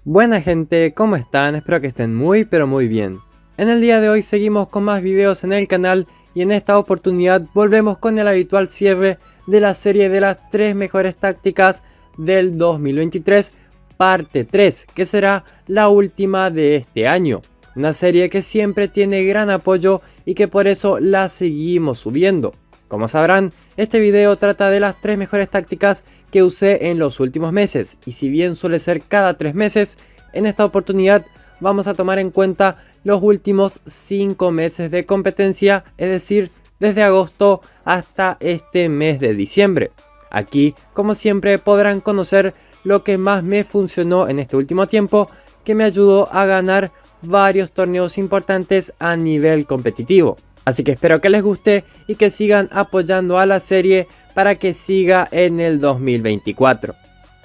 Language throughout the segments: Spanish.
Buena gente, ¿cómo están? Espero que estén muy pero muy bien. En el día de hoy seguimos con más videos en el canal y en esta oportunidad volvemos con el habitual cierre de la serie de las 3 mejores tácticas del 2023, parte 3, que será la última de este año. Una serie que siempre tiene gran apoyo y que por eso la seguimos subiendo. Como sabrán, este video trata de las 3 mejores tácticas que usé en los últimos meses, y si bien suele ser cada 3 meses, en esta oportunidad vamos a tomar en cuenta los últimos 5 meses de competencia, es decir, desde agosto hasta este mes de diciembre. Aquí, como siempre, podrán conocer lo que más me funcionó en este último tiempo, que me ayudó a ganar varios torneos importantes a nivel competitivo. Así que espero que les guste y que sigan apoyando a la serie para que siga en el 2024.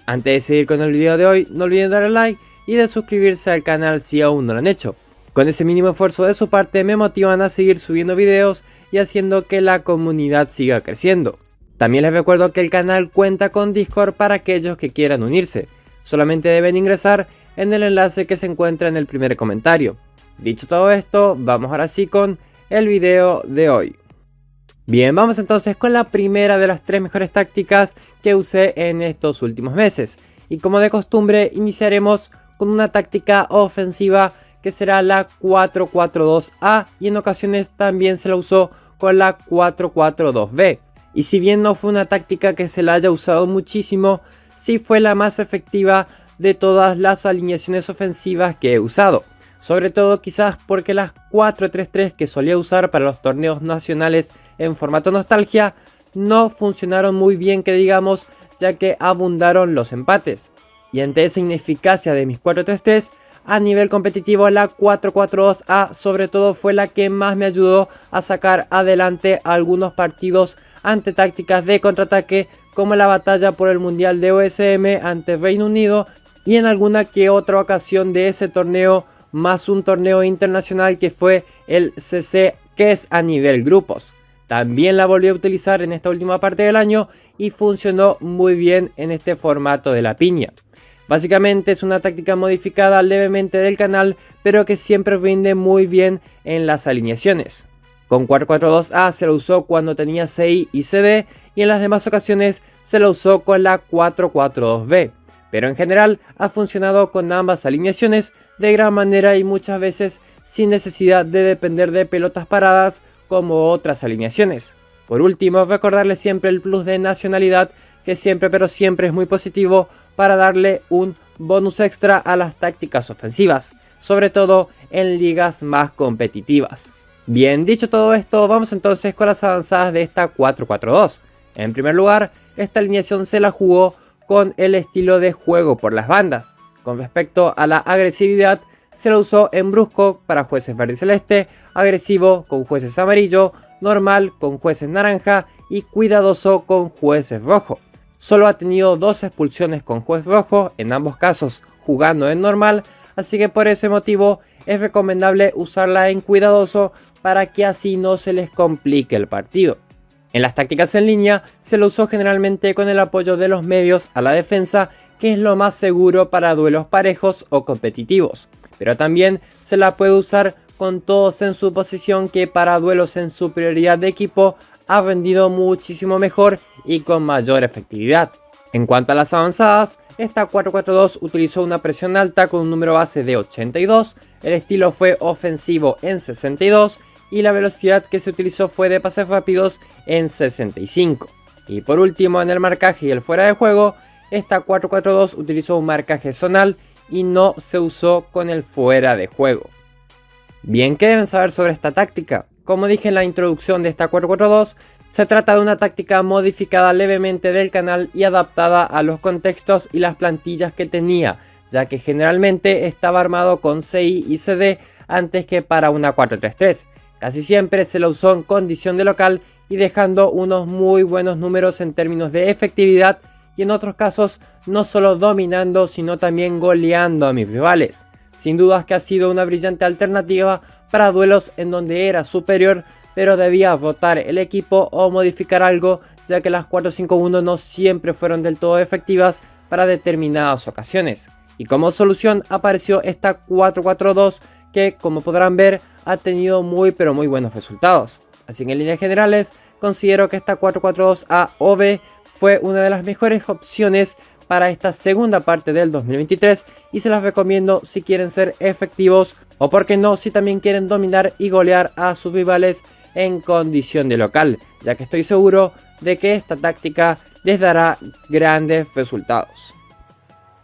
Antes de seguir con el video de hoy, no olviden darle like y de suscribirse al canal si aún no lo han hecho. Con ese mínimo esfuerzo de su parte me motivan a seguir subiendo videos y haciendo que la comunidad siga creciendo. También les recuerdo que el canal cuenta con Discord para aquellos que quieran unirse. Solamente deben ingresar en el enlace que se encuentra en el primer comentario. Dicho todo esto, vamos ahora sí con el video de hoy. Bien, vamos entonces con la primera de las 3 mejores tácticas que usé en estos últimos meses. Y como de costumbre, iniciaremos con una táctica ofensiva que será la 4-4-2A, y en ocasiones también se la usó con la 4-4-2B. Y si bien no fue una táctica que se la haya usado muchísimo, sí fue la más efectiva de todas las alineaciones ofensivas que he usado. Sobre todo quizás porque las 4-3-3 que solía usar para los torneos nacionales en formato nostalgia no funcionaron muy bien, que digamos, ya que abundaron los empates. Y ante esa ineficacia de mis 4-3-3, a nivel competitivo la 4-4-2A sobre todo fue la que más me ayudó a sacar adelante algunos partidos ante tácticas de contraataque, como la batalla por el Mundial de OSM ante Reino Unido, y en alguna que otra ocasión de ese torneo, más un torneo internacional que fue el CC, que es a nivel grupos. También la volví a utilizar en esta última parte del año y funcionó muy bien en este formato de la piña. Básicamente es una táctica modificada levemente del canal, pero que siempre rinde muy bien en las alineaciones. Con 4-4-2A se lo usó cuando tenía CI y CD, y en las demás ocasiones se lo usó con la 4-4-2B. Pero en general ha funcionado con ambas alineaciones de gran manera y muchas veces sin necesidad de depender de pelotas paradas como otras alineaciones. Por último, recordarles siempre el plus de nacionalidad, que siempre pero siempre es muy positivo para darle un bonus extra a las tácticas ofensivas, sobre todo en ligas más competitivas. Bien, dicho todo esto, vamos entonces con las avanzadas de esta 4-4-2. En primer lugar, esta alineación se la jugó con el estilo de juego por las bandas. Con respecto a la agresividad, se lo usó en brusco para jueces verde y celeste, agresivo con jueces amarillo, normal con jueces naranja y cuidadoso con jueces rojo. Solo ha tenido 2 expulsiones con juez rojo, en ambos casos jugando en normal, así que por ese motivo es recomendable usarla en cuidadoso para que así no se les complique el partido. En las tácticas en línea se lo usó generalmente con el apoyo de los medios a la defensa, que es lo más seguro para duelos parejos o competitivos, pero también se la puede usar con todos en su posición, que para duelos en superioridad de equipo ha rendido muchísimo mejor y con mayor efectividad. En cuanto a las avanzadas, esta 4-4-2 utilizó una presión alta con un número base de 82, el estilo fue ofensivo en 62 y la velocidad que se utilizó fue de pases rápidos en 65. Y por último, en el marcaje y el fuera de juego, esta 4-4-2 utilizó un marcaje zonal y no se usó con el fuera de juego. Bien, ¿qué deben saber sobre esta táctica? Como dije en la introducción de esta 4-4-2, se trata de una táctica modificada levemente del canal y adaptada a los contextos y las plantillas que tenía, ya que generalmente estaba armado con CI y CD antes que para una 4-3-3. Casi siempre se lo usó en condición de local y dejando unos muy buenos números en términos de efectividad, y en otros casos no solo dominando sino también goleando a mis rivales. Sin dudas que ha sido una brillante alternativa para duelos en donde era superior, pero debía rotar el equipo o modificar algo, ya que las 4-5-1 no siempre fueron del todo efectivas para determinadas ocasiones. Y como solución apareció esta 4-4-2 que, como podrán ver, ha tenido muy pero muy buenos resultados. Así que en líneas generales considero que esta 4-4-2 A o B fue una de las mejores opciones para esta segunda parte del 2023 y se las recomiendo si quieren ser efectivos o por qué no si también quieren dominar y golear a sus rivales en condición de local, ya que estoy seguro de que esta táctica les dará grandes resultados.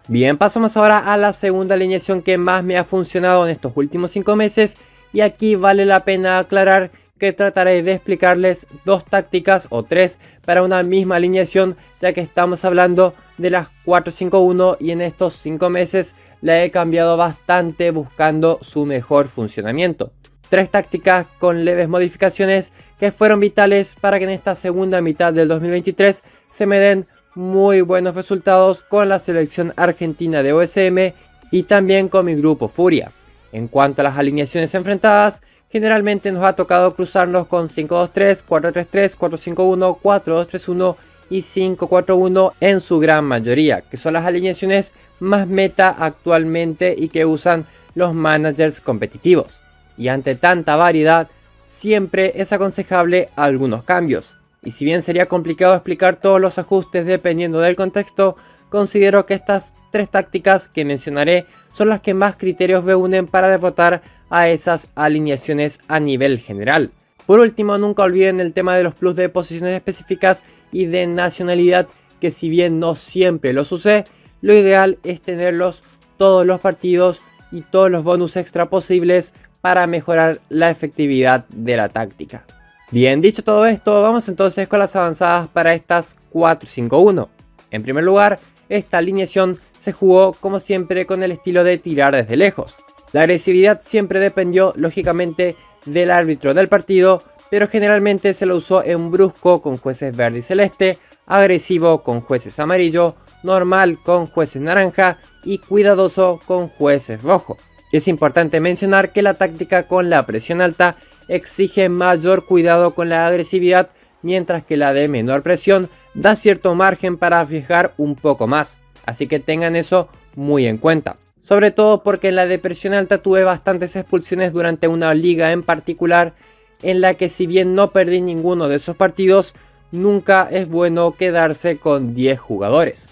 Bien, pasamos ahora a la segunda alineación que más me ha funcionado en estos últimos 5 meses y aquí vale la pena aclarar que trataré de explicarles 2 tácticas o 3 para una misma alineación, ya que estamos hablando de las 4-5-1 y en estos 5 meses la he cambiado bastante buscando su mejor funcionamiento. 3 tácticas con leves modificaciones que fueron vitales para que en esta segunda mitad del 2023 se me den muy buenos resultados con la selección argentina de OSM y también con mi grupo Furia. En cuanto a las alineaciones enfrentadas, generalmente nos ha tocado cruzarnos con 5-2-3, 4-3-3, 4-5-1, 4-2-3-1 y 5-4-1 en su gran mayoría, que son las alineaciones más meta actualmente y que usan los managers competitivos. Y ante tanta variedad, siempre es aconsejable algunos cambios. Y si bien sería complicado explicar todos los ajustes dependiendo del contexto, considero que estas 3 tácticas que mencionaré son las que más criterios reúnen para derrotar a esas alineaciones a nivel general. Por último, nunca olviden el tema de los plus de posiciones específicas y de nacionalidad, que si bien no siempre los usé, lo ideal es tenerlos todos los partidos y todos los bonus extra posibles para mejorar la efectividad de la táctica. Bien, dicho todo esto, vamos entonces con las avanzadas para estas 4-5-1. En primer lugar, esta alineación se jugó como siempre con el estilo de tirar desde lejos. La agresividad siempre dependió lógicamente del árbitro del partido, pero generalmente se lo usó en brusco con jueces verde y celeste, agresivo con jueces amarillo, normal con jueces naranja y cuidadoso con jueces rojo. Es importante mencionar que la táctica con la presión alta exige mayor cuidado con la agresividad, mientras que la de menor presión da cierto margen para fijar un poco más, así que tengan eso muy en cuenta. Sobre todo porque en la de presión alta tuve bastantes expulsiones durante una liga en particular, en la que si bien no perdí ninguno de esos partidos, nunca es bueno quedarse con 10 jugadores.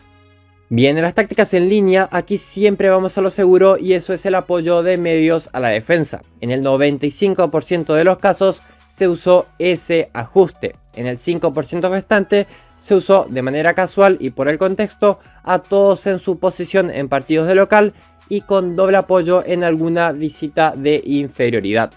Bien, en las tácticas en línea, aquí siempre vamos a lo seguro y eso es el apoyo de medios a la defensa. En el 95% de los casos se usó ese ajuste. En el 5% restante se usó de manera casual y por el contexto a todos en su posición en partidos de local y con doble apoyo en alguna visita de inferioridad.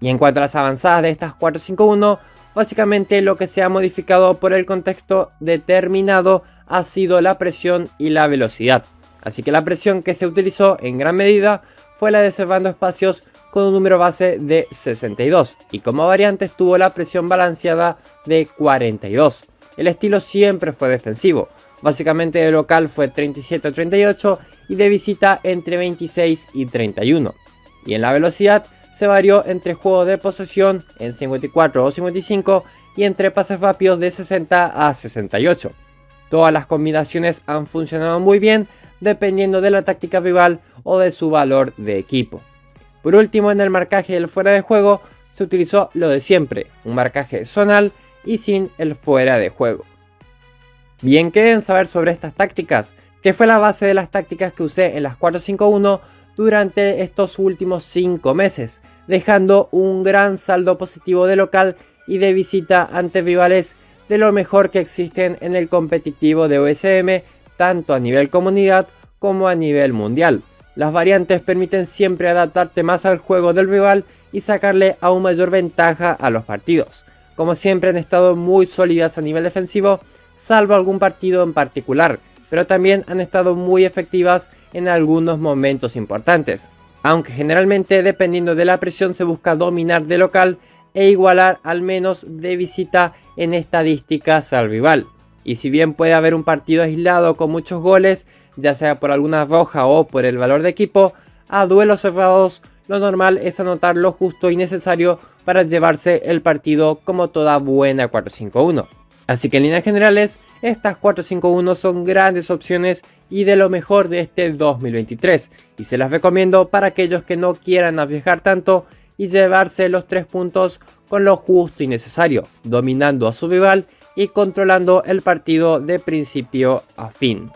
Y en cuanto a las avanzadas de estas 4-5-1, básicamente lo que se ha modificado por el contexto determinado ha sido la presión y la velocidad. Así que la presión que se utilizó en gran medida fue la de cerrando espacios con un número base de 62 y como variante estuvo la presión balanceada de 42. El estilo siempre fue defensivo, básicamente de local fue 37-38 y de visita entre 26 y 31. Y en la velocidad se varió entre juegos de posesión en 54 o 55 y entre pases rápidos de 60 a 68. Todas las combinaciones han funcionado muy bien dependiendo de la táctica rival o de su valor de equipo. Por último, en el marcaje del fuera de juego se utilizó lo de siempre, un marcaje zonal y sin el fuera de juego. Bien, ¿qué deben saber sobre estas tácticas? Que fue la base de las tácticas que usé en las 4-5-1 durante estos últimos 5 meses, dejando un gran saldo positivo de local y de visita ante rivales de lo mejor que existen en el competitivo de OSM, tanto a nivel comunidad como a nivel mundial. Las variantes permiten siempre adaptarte más al juego del rival y sacarle aún mayor ventaja a los partidos. Como siempre han estado muy sólidas a nivel defensivo, salvo algún partido en particular, pero también han estado muy efectivas en algunos momentos importantes. Aunque generalmente dependiendo de la presión se busca dominar de local e igualar al menos de visita en estadísticas al rival. Y si bien puede haber un partido aislado con muchos goles, ya sea por alguna roja o por el valor de equipo, a duelos cerrados lo normal es anotar lo justo y necesario para llevarse el partido como toda buena 4-5-1. Así que en líneas generales, estas 4-5-1 son grandes opciones y de lo mejor de este 2023, y se las recomiendo para aquellos que no quieran arriesgar tanto y llevarse los 3 puntos con lo justo y necesario, dominando a su rival y controlando el partido de principio a fin.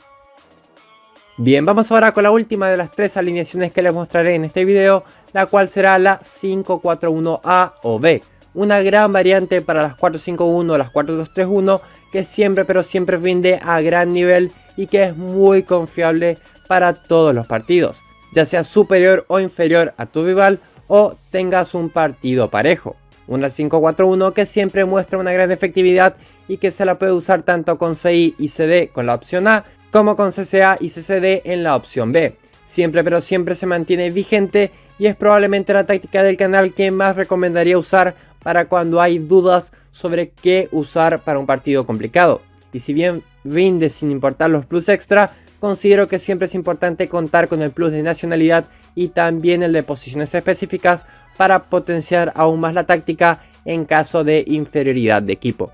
Bien, vamos ahora con la última de las 3 alineaciones que les mostraré en este video, la cual será la 5-4-1-A o B, una gran variante para las 4-5-1 o las 4-2-3-1 que siempre pero siempre rinde a gran nivel y que es muy confiable para todos los partidos, ya sea superior o inferior a tu rival o tengas un partido parejo. Una 5-4-1 que siempre muestra una gran efectividad y que se la puede usar tanto con CI y CD con la opción A como con CCA y CCD en la opción B. Siempre pero siempre se mantiene vigente y es probablemente la táctica del canal que más recomendaría usar para cuando hay dudas sobre qué usar para un partido complicado. Y si bien rinde sin importar los plus extra, considero que siempre es importante contar con el plus de nacionalidad y también el de posiciones específicas para potenciar aún más la táctica en caso de inferioridad de equipo.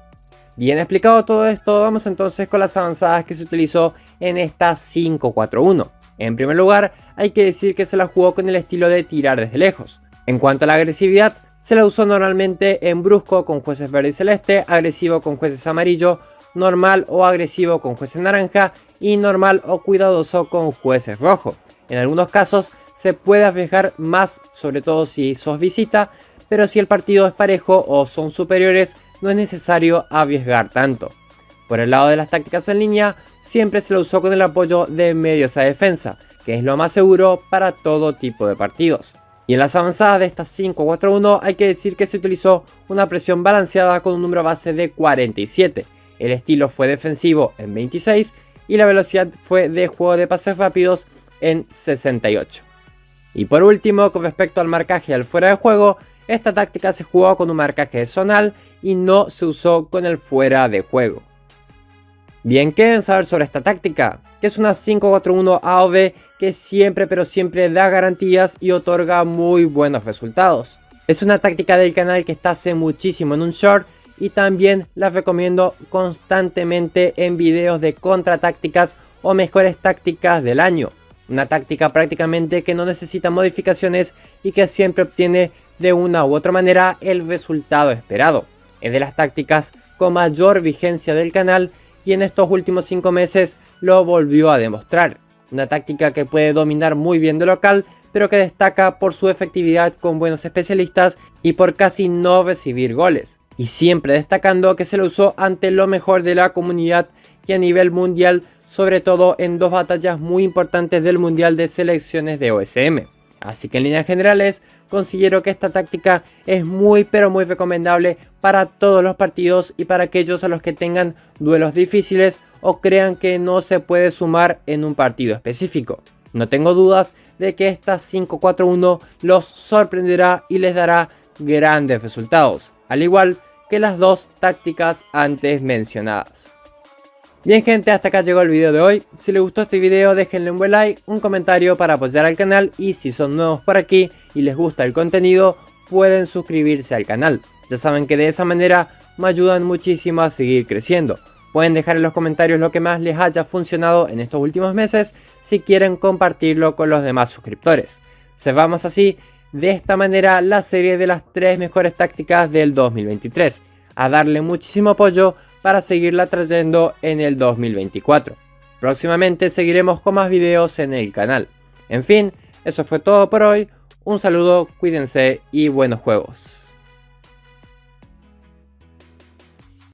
Bien explicado todo esto, vamos entonces con las avanzadas que se utilizó en esta 5-4-1. En primer lugar, hay que decir que se la jugó con el estilo de tirar desde lejos. En cuanto a la agresividad, se la usó normalmente en brusco con jueces verde y celeste, agresivo con jueces amarillo, normal o agresivo con jueces naranja y normal o cuidadoso con jueces rojo. En algunos casos se puede arriesgar más, sobre todo si sos visita, pero si el partido es parejo o son superiores, no es necesario arriesgar tanto. Por el lado de las tácticas en línea, siempre se lo usó con el apoyo de medios a defensa, que es lo más seguro para todo tipo de partidos. Y en las avanzadas de esta 5-4-1 hay que decir que se utilizó una presión balanceada con un número base de 47. El estilo fue defensivo en 26 y la velocidad fue de juego de pases rápidos en 68. Y por último, con respecto al marcaje al fuera de juego, esta táctica se jugó con un marcaje zonal y no se usó con el fuera de juego. Bien, ¿qué deben saber sobre esta táctica? Que es una 5-4-1 A o B que siempre pero siempre da garantías y otorga muy buenos resultados. Es una táctica del canal que está hace muchísimo en un short y también la recomiendo constantemente en videos de contratácticas o mejores tácticas del año. Una táctica prácticamente que no necesita modificaciones y que siempre obtiene de una u otra manera el resultado esperado. Es de las tácticas con mayor vigencia del canal y en estos últimos 5 meses lo volvió a demostrar. Una táctica que puede dominar muy bien de local, pero que destaca por su efectividad con buenos especialistas y por casi no recibir goles. Y siempre destacando que se lo usó ante lo mejor de la comunidad y a nivel mundial, sobre todo en 2 batallas muy importantes del mundial de selecciones de OSM. Así que en líneas generales considero que esta táctica es muy pero muy recomendable para todos los partidos y para aquellos a los que tengan duelos difíciles o crean que no se puede sumar en un partido específico. No tengo dudas de que esta 5-4-1 los sorprenderá y les dará grandes resultados, al igual que las 2 tácticas antes mencionadas. Bien gente, hasta acá llegó el video de hoy. Si les gustó este video déjenle un buen like, un comentario para apoyar al canal y si son nuevos por aquí y les gusta el contenido pueden suscribirse al canal. Ya saben que de esa manera me ayudan muchísimo a seguir creciendo. Pueden dejar en los comentarios lo que más les haya funcionado en estos últimos meses si quieren compartirlo con los demás suscriptores. Cerramos así de esta manera la serie de las 3 mejores tácticas del 2023. A darle muchísimo apoyo para seguirla trayendo en el 2024. Próximamente seguiremos con más videos en el canal. En fin, eso fue todo por hoy. Un saludo, cuídense y buenos juegos.